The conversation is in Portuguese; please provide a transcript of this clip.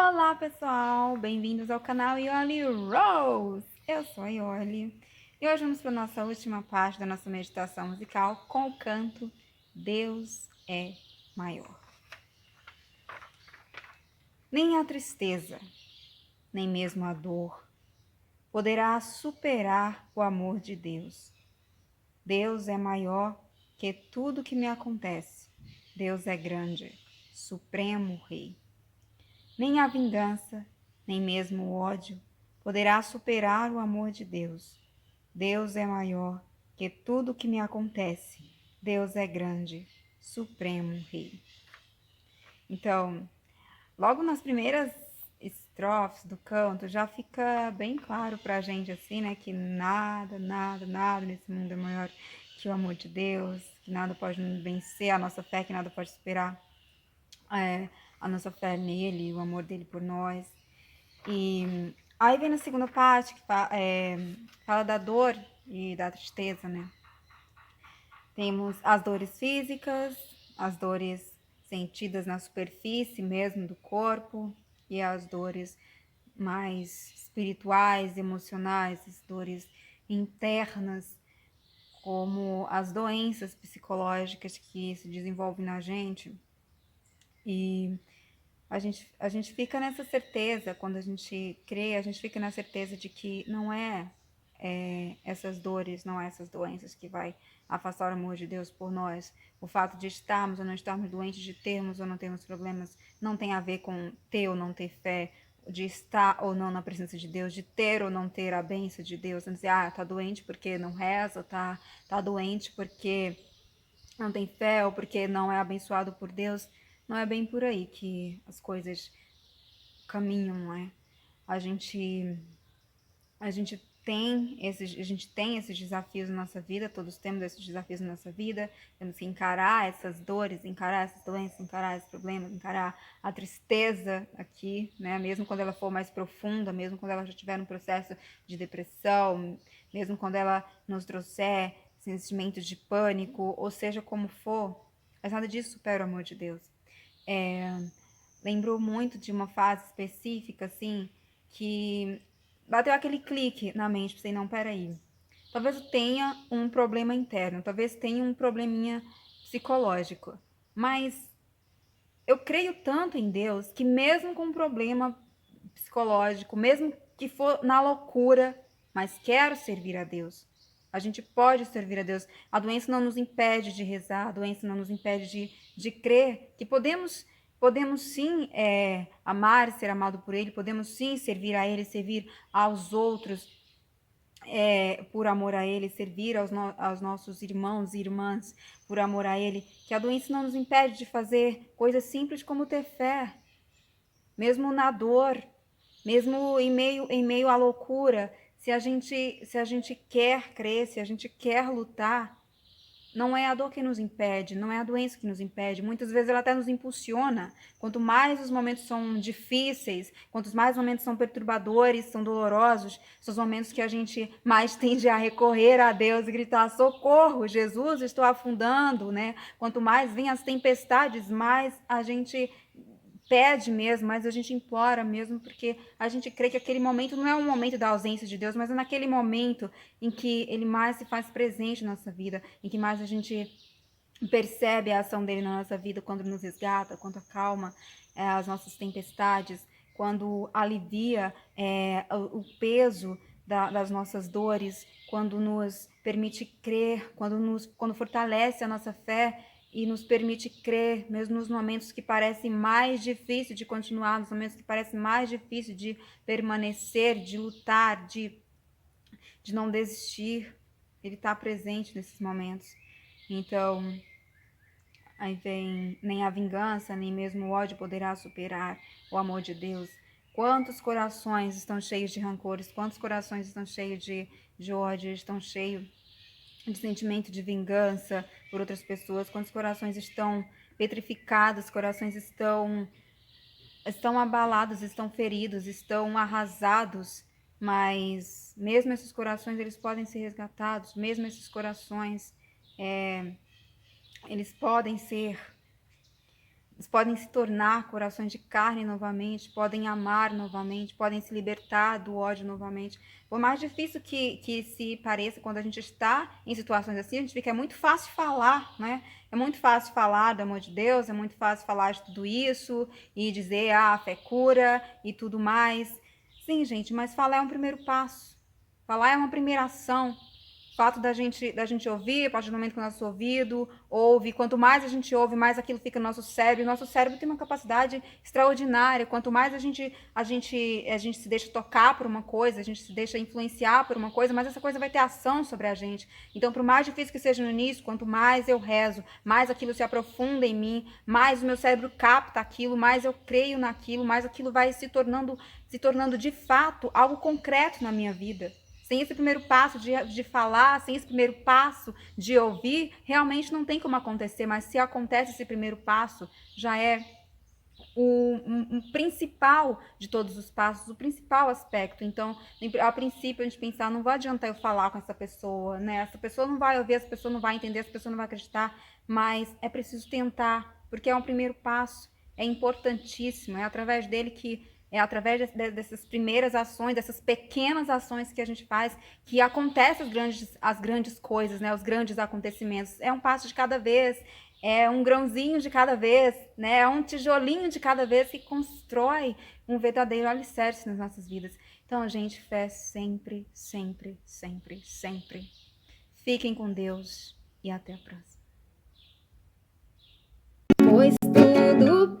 Olá pessoal, bem-vindos ao canal Ioli Rose. Eu sou a Ioli e hoje vamos para a nossa última parte da nossa meditação musical com o canto Deus é Maior. Nem a tristeza, nem mesmo a dor poderá superar o amor de Deus. Deus é maior que tudo que me acontece. Deus é grande, supremo Rei. Nem a vingança, nem mesmo o ódio poderá superar o amor de Deus. Deus é maior que tudo que me acontece. Deus é grande, supremo Rei. Então, logo nas primeiras estrofes do canto, já fica bem claro pra gente assim, né, que nada nesse mundo é maior que o amor de Deus, que nada pode vencer a nossa fé, que nada pode superar a nossa fé nele, o amor dele por nós. E aí vem na segunda parte que fala da dor e da tristeza, né? Temos as dores físicas, as dores sentidas na superfície mesmo do corpo e as dores mais espirituais, emocionais, as dores internas, como as doenças psicológicas que se desenvolvem na gente. E a gente fica nessa certeza, quando a gente crê, a gente fica na certeza de que não é, essas dores, não é essas doenças que vai afastar o amor de Deus por nós. O fato de estarmos ou não estarmos doentes, de termos ou não termos problemas, não tem a ver com ter ou não ter fé, de estar ou não na presença de Deus, de ter ou não ter a bênção de Deus. Não dizer, tá doente porque não reza, tá doente porque não tem fé ou porque não é abençoado por Deus. Não é bem por aí que as coisas caminham, não é? A gente a gente tem esses desafios na nossa vida, todos temos esses desafios na nossa vida, temos que encarar essas dores, encarar essas doenças, encarar esses problemas, encarar a tristeza aqui, né? Mesmo quando ela for mais profunda, mesmo quando ela já estiver no processo de depressão, mesmo quando ela nos trouxer sentimentos de pânico, ou seja como for, mas nada disso supera o amor de Deus. Lembrou muito de uma fase específica, assim, que bateu aquele clique na mente, pensei, não, peraí. Talvez eu tenha um problema interno, talvez tenha um probleminha psicológico, mas eu creio tanto em Deus que mesmo com um problema psicológico, mesmo que for na loucura, mas quero servir a Deus. A gente pode servir a Deus. A doença não nos impede de rezar, a doença não nos impede de crer que podemos sim amar e ser amado por Ele, podemos sim servir a Ele, servir aos outros por amor a Ele, servir aos nossos irmãos e irmãs por amor a Ele, que a doença não nos impede de fazer coisas simples como ter fé, mesmo na dor, mesmo em meio à loucura. Se a gente quer crer, se a gente quer lutar, não é a dor que nos impede, não é a doença que nos impede. Muitas vezes ela até nos impulsiona. Quanto mais os momentos são difíceis, quanto mais os momentos são perturbadores, são dolorosos, são os momentos que a gente mais tende a recorrer a Deus e gritar: socorro, Jesus, estou afundando, né? Quanto mais vêm as tempestades, mais a gente pede mesmo, mas a gente implora mesmo, porque a gente crê que aquele momento não é um momento da ausência de Deus, mas é naquele momento em que Ele mais se faz presente na nossa vida, em que mais a gente percebe a ação dele na nossa vida, quando nos resgata, quando acalma as nossas tempestades, quando alivia o peso das nossas dores, quando nos permite crer, quando fortalece a nossa fé e nos permite crer, mesmo nos momentos que parecem mais difíceis de continuar, nos momentos que parecem mais difíceis de permanecer, de lutar, de não desistir. Ele está presente nesses momentos. Então, aí vem, nem a vingança, nem mesmo o ódio poderá superar o amor de Deus. Quantos corações estão cheios de rancores, quantos corações estão cheios de ódio, estão cheios de sentimento de vingança por outras pessoas, quantos corações estão petrificados, corações estão abalados, estão feridos, estão arrasados, mas mesmo esses corações eles podem ser resgatados, mesmo esses corações eles podem ser podem se tornar corações de carne novamente, podem amar novamente, podem se libertar do ódio novamente. Por mais difícil que se pareça, quando a gente está em situações assim, a gente vê que é muito fácil falar, né? É muito fácil falar do amor de Deus, é muito fácil falar de tudo isso e dizer, a fé cura e tudo mais. Sim, gente, mas falar é um primeiro passo. Falar é uma primeira ação. O fato da gente ouvir, a partir do momento que o nosso ouvido ouve, quanto mais a gente ouve, mais aquilo fica no nosso cérebro. O nosso cérebro tem uma capacidade extraordinária. Quanto mais a gente se deixa tocar por uma coisa, a gente se deixa influenciar por uma coisa, mais essa coisa vai ter ação sobre a gente. Então, por mais difícil que seja no início, quanto mais eu rezo, mais aquilo se aprofunda em mim, mais o meu cérebro capta aquilo, mais eu creio naquilo, mais aquilo vai se tornando de fato algo concreto na minha vida. Sem esse primeiro passo de falar, sem esse primeiro passo de ouvir, realmente não tem como acontecer. Mas se acontece esse primeiro passo, já é o principal de todos os passos, o principal aspecto. Então, a princípio, a gente pensar, não vai adiantar eu falar com essa pessoa, né? Essa pessoa não vai ouvir, essa pessoa não vai entender, essa pessoa não vai acreditar, mas é preciso tentar, porque é um primeiro passo, é importantíssimo, é através dele é através dessas primeiras ações, dessas pequenas ações que a gente faz, que acontecem as grandes coisas, né? Os grandes acontecimentos. É um passo de cada vez, é um grãozinho de cada vez, né? É um tijolinho de cada vez que constrói um verdadeiro alicerce nas nossas vidas. Então, gente, fé sempre, sempre, sempre, sempre. Fiquem com Deus e até a próxima. Pois tudo